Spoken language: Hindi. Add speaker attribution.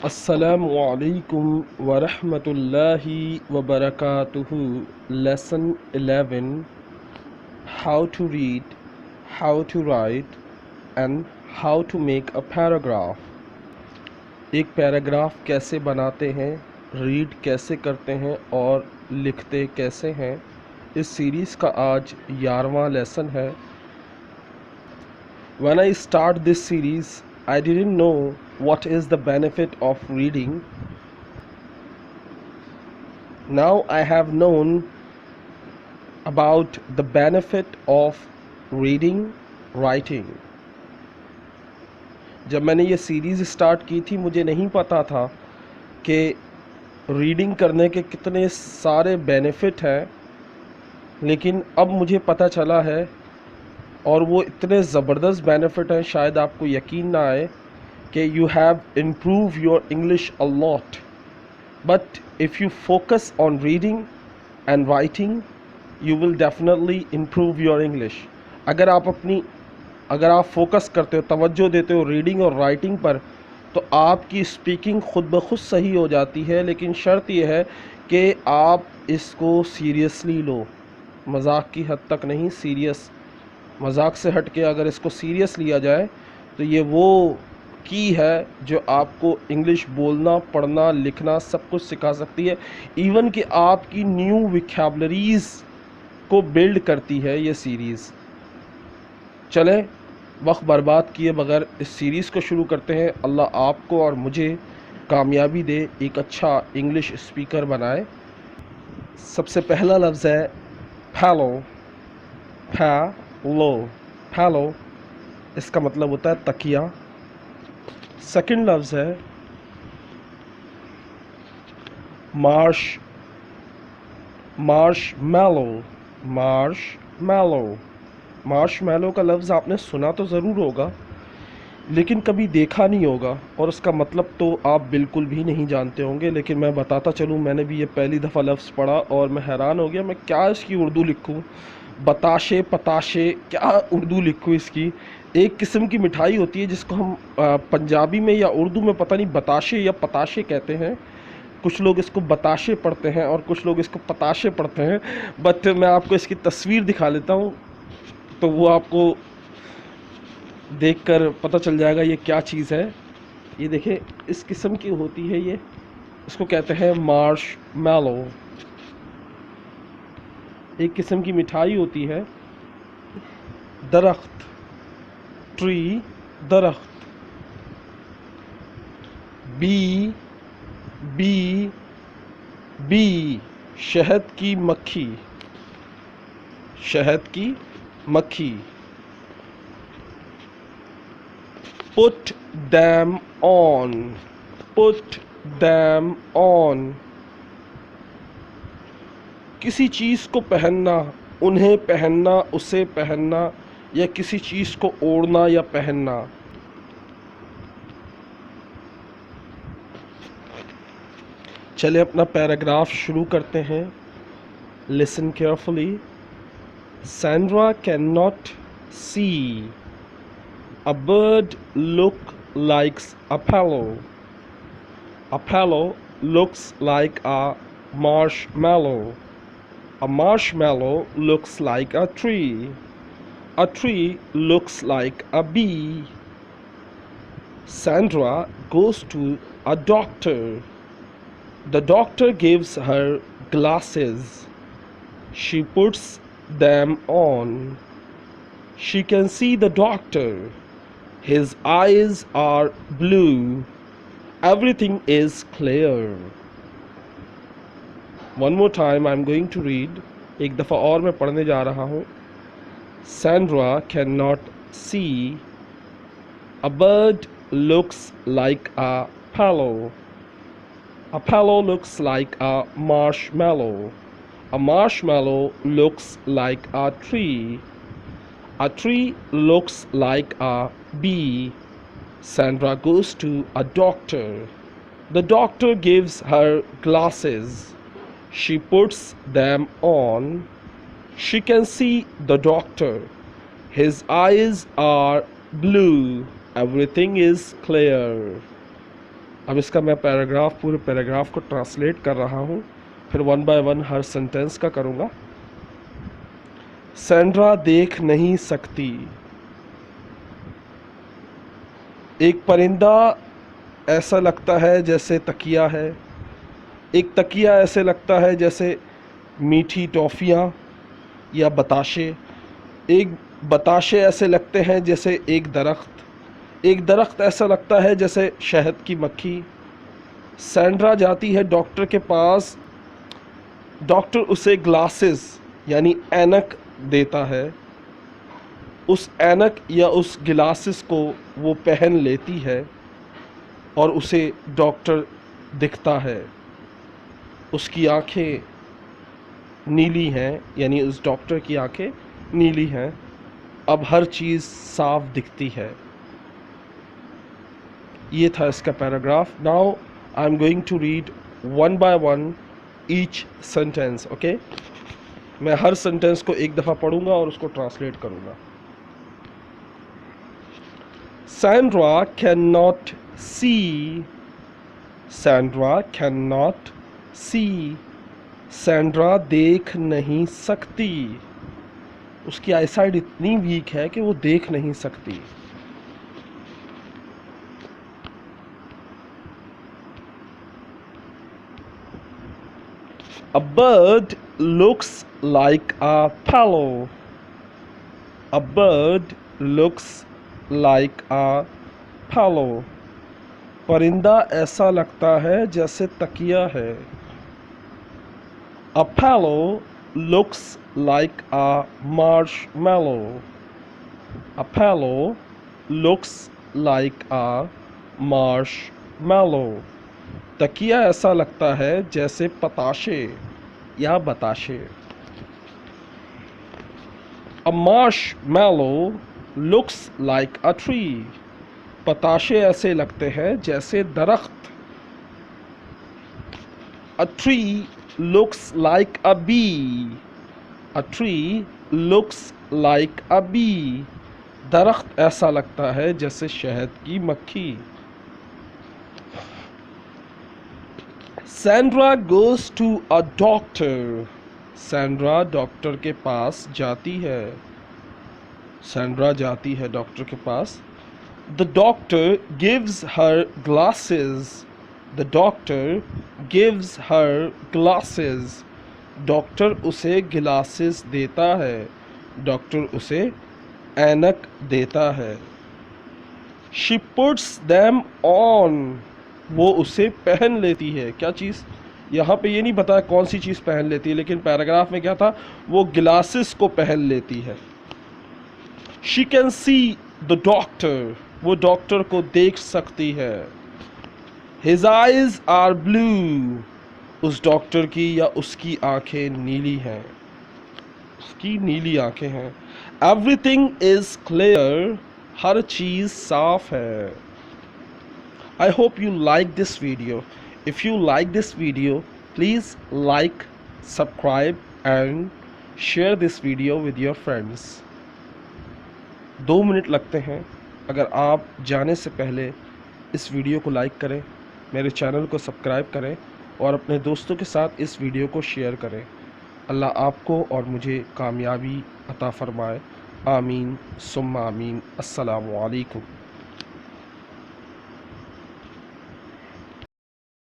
Speaker 1: Assalamualaikum warahmatullahi wabarakatuh. Lesson 11: How to read, how to write and how to make a paragraph. एक पैराग्राफ कैसे बनाते हैं, रीड कैसे करते हैं और लिखते कैसे हैं, इस सीरीज़ का आज 11वां लेसन है. When I start this series, I didn't know what is the benefit of reading. Now I have known about the benefit of reading, writing. जब मैंने ये सीरीज़ स्टार्ट की थी मुझे नहीं पता था कि रीडिंग करने के कितने सारे बेनिफिट हैं, लेकिन अब मुझे पता चला है और वो इतने ज़बरदस्त बेनिफिट हैं शायद आपको यकीन ना आए कि you have improve your English a lot. But if you focus on reading and writing you will definitely improve your English. अगर आप फोकस करते हो, तवज्जो देते हो रीडिंग और राइटिंग पर, तो आपकी स्पीकिंग खुद ब खुद सही हो जाती है. लेकिन शर्त यह है कि आप इसको सीरियसली लो, मजाक की हद तक नहीं, सीरियस. मजाक से हट के अगर इसको सीरियस लिया जाए तो ये वो की है जो आपको इंग्लिश बोलना, पढ़ना, लिखना सब कुछ सिखा सकती है. इवन कि आपकी न्यू विकैबुलरीज़ को बिल्ड करती है ये सीरीज़. चलें वक्त बर्बाद किए बगैर इस सीरीज़ को शुरू करते हैं. अल्लाह आपको और मुझे कामयाबी दे, एक अच्छा इंग्लिश स्पीकर बनाए. सबसे पहला लफ्ज़ है फैलो. फैलो इसका मतलब होता है तकिया. सेकंड लफ्ज़ है मार्शमैलो का लफ्ज़ आपने सुना तो ज़रूर होगा लेकिन कभी देखा नहीं होगा और उसका मतलब तो आप बिल्कुल भी नहीं जानते होंगे. लेकिन मैं बताता चलूँ, मैंने भी ये पहली दफ़ा लफ्ज़ पढ़ा और मैं हैरान हो गया. मैं क्या इसकी उर्दू लिखूँ, बताशे पताशे, क्या उर्दू लिखूँ इसकी. एक किस्म की मिठाई होती है जिसको हम पंजाबी में या उर्दू में पता नहीं बताशे या पताशे कहते हैं. कुछ लोग इसको बताशे पढ़ते हैं और कुछ लोग इसको पताशे पढ़ते हैं. बट मैं आपको इसकी तस्वीर दिखा लेता हूँ तो वो आपको देखकर पता चल जाएगा ये क्या चीज़ है. ये देखें, इस किस्म की होती है ये, इसको कहते हैं मार्शमैलो. एक किस्म की मिठाई होती है. दरख्त, ट्री, दरख्त. बी शहद की मक्खी. Put them on. किसी चीज़ को पहनना, उन्हें पहनना, उसे पहनना या किसी चीज़ को ओढ़ना या पहनना. चले अपना पैराग्राफ शुरू करते हैं. Listen carefully. Sandra cannot see. A bird looks like a pillow. A pillow looks like a marshmallow. A marshmallow looks like a tree. A tree looks like a bee. Sandra goes to a doctor. The doctor gives her glasses. She puts them on. She can see the doctor. His eyes are blue. Everything is clear. One more time I'm going to read. एक दफ़ा और मैं पढ़ने जा रहा हूँ. Sandra cannot see. A bird looks like a pillow. A pillow looks like a marshmallow. A marshmallow looks like a tree. A tree looks like a bee. Sandra goes to a doctor. The doctor gives her glasses. She puts them on. She can see the doctor. His eyes are blue. Everything is clear. अब इसका मैं पूरे पैराग्राफ को ट्रांसलेट कर रहा हूँ, फिर one by one her sentence का करूँगा। सैंड्रा देख नहीं सकती। एक परिंदा ऐसा लगता है जैसे तकिया है। एक तकिया ऐसे लगता है जैसे मीठी टॉफ़ियाँ या बताशे। एक बताशे ऐसे लगते हैं जैसे एक दरख्त। एक दरख्त ऐसा लगता है जैसे शहद की मक्खी। सैंड्रा जाती है डॉक्टर के पास। डॉक्टर उसे ग्लासेस यानी ऐनक देता है। उस ऐनक या उस ग्लासेस को वो पहन लेती है और उसे डॉक्टर दिखता है। उसकी आंखें नीली हैं, यानी उस डॉक्टर की आंखें नीली हैं। अब हर चीज़ साफ दिखती है। ये था इसका paragraph. Now I am going to read one by one each sentence. Okay, मैं हर सेंटेंस को एक दफ़ा पढ़ूंगा और उसको ट्रांसलेट करूंगा। Sandra cannot see. Sandra cannot see. Sandra देख नहीं सकती। उसकी आईसाइट इतनी वीक है कि वो देख नहीं सकती। A bird looks like a pillow. A bird looks like a pillow. परिंदा ऐसा लगता है जैसे तकिया है। A pillow looks like a marshmallow. A pillow looks like a marshmallow. तकिया ऐसा लगता है जैसे पताशे या बताशे। A marshmallow looks like a tree. पताशे ऐसे लगते हैं जैसे दरख्त। A tree looks like a bee. A tree looks like a bee. दरख्त ऐसा लगता है जैसे शहद की मक्खी। Sandra goes to a doctor. Sandra doctor के पास जाती है। Sandra जाती है डॉक्टर के पास। The doctor gives her glasses. The doctor gives her glasses. Doctor उसे ग्लासेस देता है। डॉक्टर उसे ऐनक देता है। She puts them on. वो उसे पहन लेती है। क्या चीज़? यहाँ पे ये नहीं बताया कौन सी चीज़ पहन लेती है, लेकिन पैराग्राफ में क्या था, वो ग्लासेस को पहन लेती है। She can see the doctor. वो डॉक्टर को देख सकती है। His eyes are blue. उस डॉक्टर की या उसकी आंखें नीली हैं। उसकी नीली आंखें हैं। Everything is clear. हर चीज़ साफ है। I hope you like this video. If you like this video, please like, subscribe and share this video with your friends. 2 minute लगते हैं। अगर आप जाने से पहले इस वीडियो को लाइक करें, मेरे चैनल को सब्सक्राइब करें और अपने दोस्तों के साथ इस वीडियो को शेयर करें। अल्लाह आपको और मुझे कामयाबी अता फरमाए। आमीन सुम्मा आमीन। अस्सलामु अलैकुम।